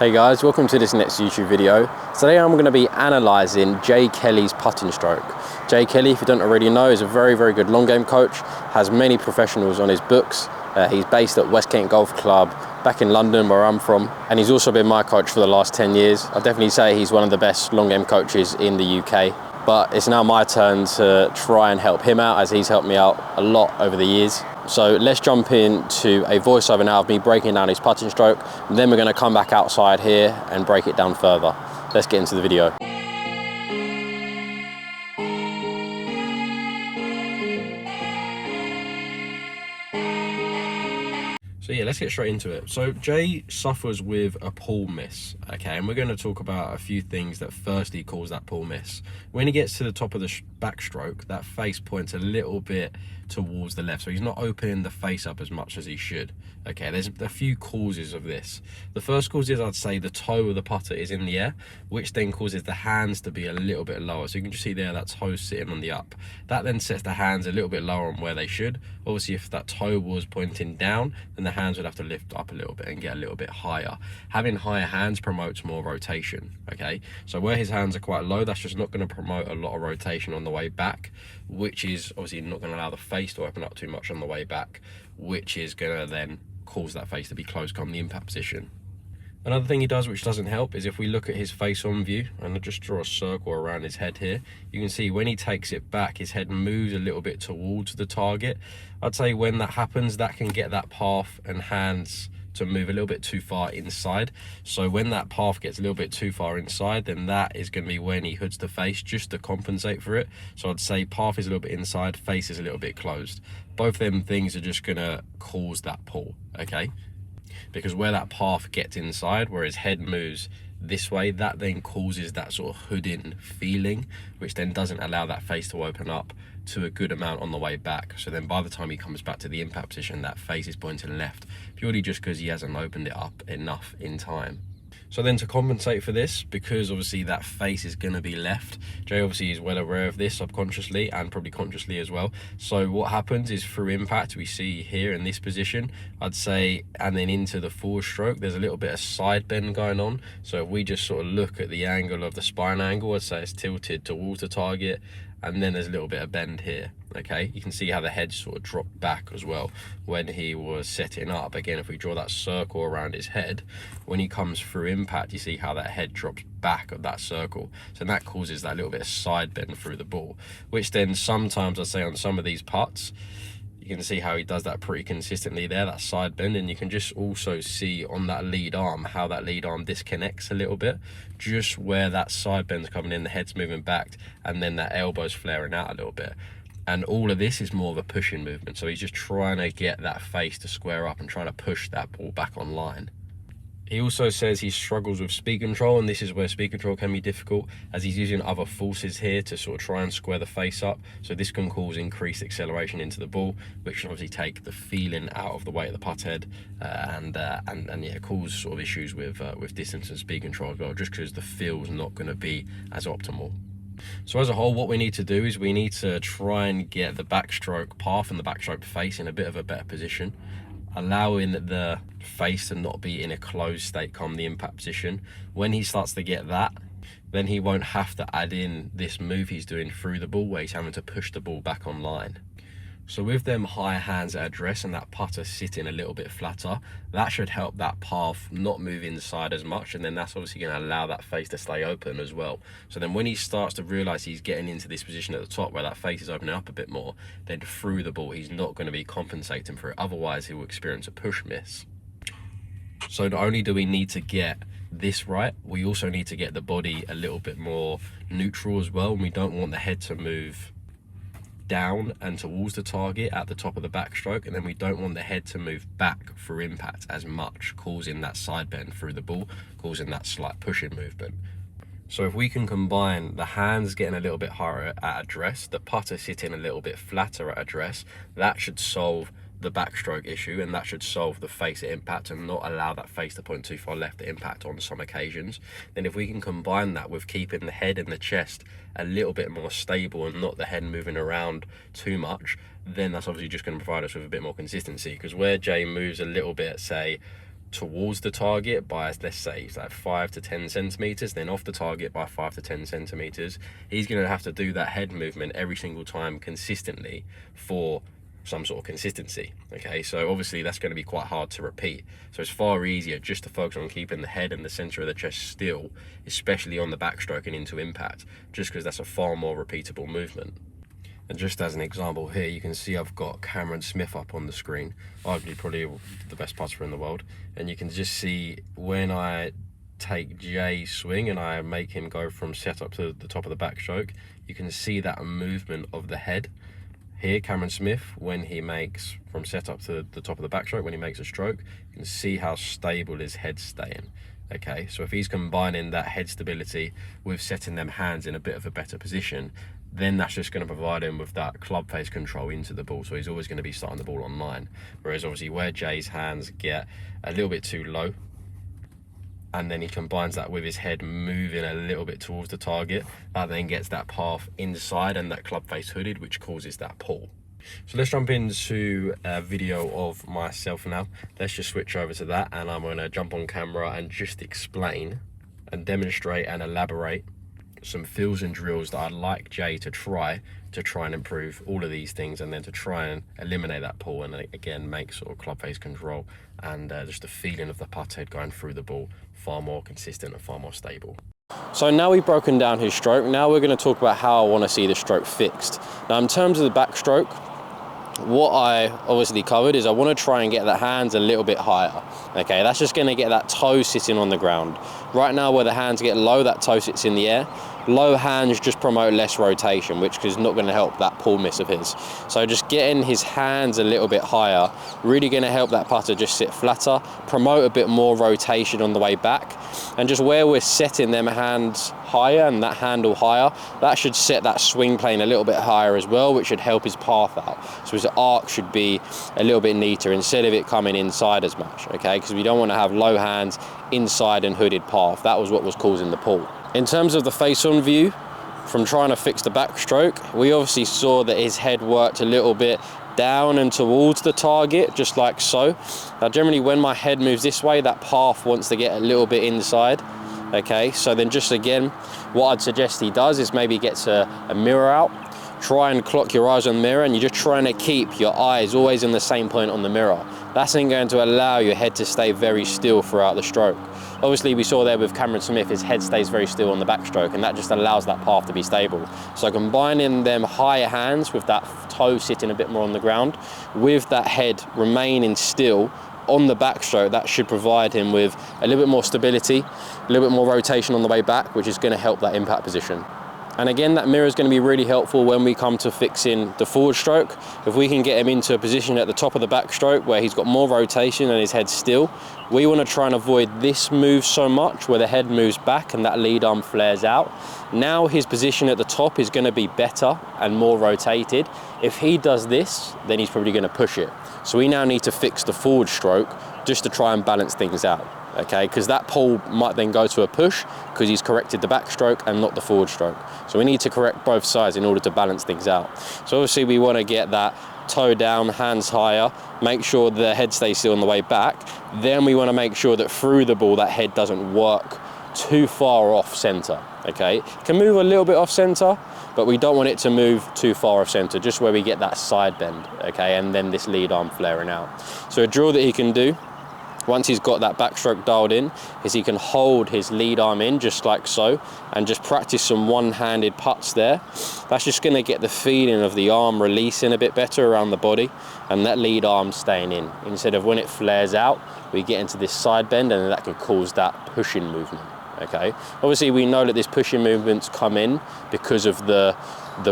Hey guys, welcome to this next YouTube video. Today I'm going to be analysing Jay Kelly's putting stroke. Jay Kelly, if you don't already know, is a very good long game coach, has many professionals on his books. He's based at West Kent Golf Club back in London, where I'm from, and he's also been my coach for the last 10 years. I'd definitely say he's one of the best long game coaches in the UK, but it's now my turn to try and help him out, as he's helped me out a lot over the years. So let's jump into a voiceover now of me breaking down his putting stroke, and then we're going to come back outside here and break it down further. Let's get into the video. So yeah, let's get straight into it. So Jay suffers with a pull miss, okay, and we're going to talk about a few things that firstly cause that pull miss. When he gets to the top of the backstroke, that face points a little bit towards the left, so he's not opening the face up as much as he should. Okay, there's a few causes of this. The first cause is, I'd say, the toe of the putter is in the air, which then causes the hands to be a little bit lower. So you can just see there that toe sitting on the up. That then sets the hands a little bit lower on where they should. Obviously, if that toe was pointing down, then the hands would have to lift up a little bit and get a little bit higher. Having higher hands promotes more rotation, okay? So where his hands are quite low, that's just not going to promote a lot of rotation on the way back, which is obviously not going to allow the face to open up too much on the way back, which is going to then cause that face to be closed come the impact position. Another thing he does which doesn't help is if we look at his face on view, and I just draw a circle around his head here, you can see when he takes it back, his head moves a little bit towards the target. I'd say when that happens, that can get that path and hands to move a little bit too far inside. So when that path gets a little bit too far inside, then that is going to be when he hoods the face just to compensate for it. So I'd say path is a little bit inside, face is a little bit closed. Both of them things are just going to cause that pull, okay? Because where that path gets inside, where his head moves this way, that then causes that sort of hooding feeling, which then doesn't allow that face to open up to a good amount on the way back. So then by the time he comes back to the impact position, that face is pointing left, purely just because he hasn't opened it up enough in time. So then to compensate for this, because obviously that face is going to be left, Jay obviously is well aware of this subconsciously and probably consciously as well. So what happens is through impact, we see here in this position, I'd say, and then into the forward stroke, there's a little bit of side bend going on. So if we just sort of look at the angle of the spine angle, I'd say it's tilted towards the target, and then there's a little bit of bend here, okay? You can see how the head sort of dropped back as well when he was setting up. Again, if we draw that circle around his head, when he comes through impact, you see how that head drops back of that circle. So that causes that little bit of side bend through the ball, which then sometimes, I'd say on some of these putts, you can see how he does that pretty consistently there, that side bend, and you can just also see on that lead arm how that lead arm disconnects a little bit, just where that side bend's coming in, the head's moving back, and then that elbow's flaring out a little bit. And all of this is more of a pushing movement, so he's just trying to get that face to square up and trying to push that ball back on line. He also says he struggles with speed control, and this is where speed control can be difficult, as he's using other forces here to sort of try and square the face up. So this can cause increased acceleration into the ball, which can obviously take the feeling out of the weight of the putt head, and yeah, cause sort of issues with distance and speed control as well, just because the feel's not going to be as optimal. So as a whole, what we need to do is we need to try and get the backstroke path and the backstroke face in a bit of a better position, allowing the face to not be in a closed state come the impact position. When he starts to get that, then he won't have to add in this move he's doing through the ball, where he's having to push the ball back on line. So with them higher hands at address and that putter sitting a little bit flatter, that should help that path not move inside as much, and then that's obviously going to allow that face to stay open as well. So then when he starts to realise he's getting into this position at the top where that face is opening up a bit more, then through the ball he's not going to be compensating for it, otherwise he will experience a push miss. So not only do we need to get this right, we also need to get the body a little bit more neutral as well, and we don't want the head to move down and towards the target at the top of the backstroke, and then we don't want the head to move back through impact as much, causing that side bend through the ball, causing that slight pushing movement. So if we can combine the hands getting a little bit higher at address, the putter sitting a little bit flatter at address, that should solve the backstroke issue, and that should solve the face at impact and not allow that face to point too far left at impact on some occasions. Then if we can combine that with keeping the head and the chest a little bit more stable and not the head moving around too much, then that's obviously just going to provide us with a bit more consistency. Because where Jay moves a little bit, say towards the target by, let's say, it's like 5 to 10 centimeters, then off the target by 5 to 10 centimeters, he's going to have to do that head movement every single time consistently for some sort of consistency. Okay, so obviously that's going to be quite hard to repeat. So it's far easier just to focus on keeping the head and the center of the chest still, especially on the backstroke and into impact, just because that's a far more repeatable movement. And just as an example here, you can see I've got Cameron Smith up on the screen, arguably probably the best putter in the world. And you can just see when I take Jay's swing and I make him go from setup to the top of the backstroke, you can see that movement of the head. Here, Cameron Smith, when he makes from setup to the top of the backstroke, when he makes a stroke, you can see how stable his head's staying. Okay, so if he's combining that head stability with setting them hands in a bit of a better position, then that's just going to provide him with that club face control into the ball. So he's always going to be starting the ball on line. Whereas obviously where Jay's hands get a little bit too low, and then he combines that with his head moving a little bit towards the target, that then gets that path inside and that club face hooded, which causes that pull. So let's jump into a video of myself now. Let's just switch over to that, and I'm going to jump on camera and just explain and demonstrate and elaborate some feels and drills that I'd like Jay to try and improve all of these things, and then to try and eliminate that pull, and again make sort of club face control and just the feeling of the putt head going through the ball far more consistent and far more stable. So now we've broken down his stroke, now we're going to talk about how I want to see the stroke fixed. Now in terms of the backstroke, what I obviously covered is I want to try and get the hands a little bit higher. Okay, that's just going to get that toe sitting on the ground. Right now where the hands get low, that toe sits in the air. Low hands just promote less rotation, which is not going to help that pull miss of his. So just getting his hands a little bit higher, really going to help that putter just sit flatter, promote a bit more rotation on the way back. And just where we're setting them hands higher and that handle higher, that should set that swing plane a little bit higher as well, which should help his path out. So his arc should be a little bit neater instead of it coming inside as much, okay? Because we don't want to have low hands, inside and hooded path. That was what was causing the pull. In terms of the face-on view, from trying to fix the backstroke, we obviously saw that his head worked a little bit down and towards the target, just like so. Now generally when my head moves this way, that path wants to get a little bit inside. Okay, so then just again, what I'd suggest he does is maybe gets a mirror out, try and clock your eyes on the mirror, and you're just trying to keep your eyes always in the same point on the mirror. That's then going to allow your head to stay very still throughout the stroke. Obviously we saw there with Cameron Smith, his head stays very still on the backstroke, and that just allows that path to be stable. So combining them higher hands with that toe sitting a bit more on the ground, with that head remaining still on the backstroke, that should provide him with a little bit more stability, a little bit more rotation on the way back, which is going to help that impact position. And again, that mirror is going to be really helpful when we come to fixing the forward stroke. If we can get him into a position at the top of the backstroke where he's got more rotation and his head's still, we want to try and avoid this move so much where the head moves back and that lead arm flares out. Now his position at the top is going to be better and more rotated. If he does this, then he's probably going to push it. So we now need to fix the forward stroke just to try and balance things out. Okay, because that pull might then go to a push because he's corrected the backstroke and not the forward stroke. So we need to correct both sides in order to balance things out. So obviously we want to get that toe down, hands higher, make sure the head stays still on the way back. Then we want to make sure that through the ball that head doesn't work too far off center. Okay, it can move a little bit off center, but we don't want it to move too far off center, just where we get that side bend, okay, and then this lead arm flaring out. So a drill that he can do once he's got that backstroke dialed in is he can hold his lead arm in just like so and just practice some one-handed putts there. That's just going to get the feeling of the arm releasing a bit better around the body and that lead arm staying in, instead of when it flares out we get into this side bend and that can cause that pushing movement. Okay, obviously we know that this pushing movements come in because of the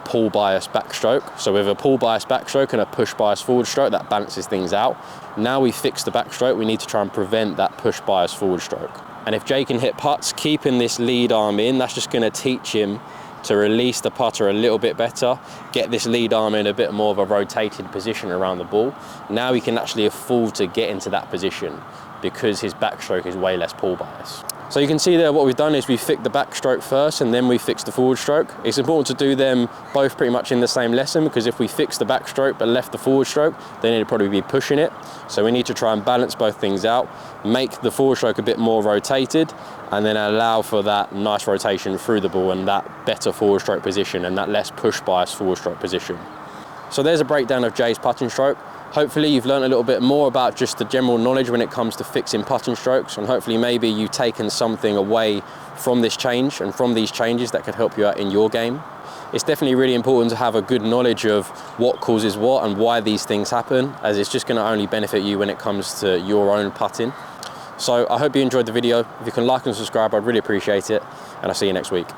pull bias backstroke. So with a pull bias backstroke and a push bias forward stroke, that balances things out. Now we fix the backstroke, we need to try and prevent that push bias forward stroke. And if Jay can hit putts, keeping this lead arm in, that's just going to teach him to release the putter a little bit better, get this lead arm in a bit more of a rotated position around the ball. Now he can actually afford to get into that position because his backstroke is way less pull bias. So you can see there what we've done is we fixed the backstroke first and then we fixed the forward stroke. It's important to do them both pretty much in the same lesson, because if we fix the backstroke but left the forward stroke, then it'd probably be pushing it. So we need to try and balance both things out, make the forward stroke a bit more rotated, and then allow for that nice rotation through the ball and that better forward stroke position and that less push bias forward stroke position. So there's a breakdown of Jay's putting stroke. Hopefully you've learned a little bit more about just the general knowledge when it comes to fixing putting strokes, and hopefully maybe you've taken something away from this change and from these changes that could help you out in your game. It's definitely really important to have a good knowledge of what causes what and why these things happen, as it's just going to only benefit you when it comes to your own putting. So I hope you enjoyed the video. If you can like and subscribe, I'd really appreciate it, and I'll see you next week.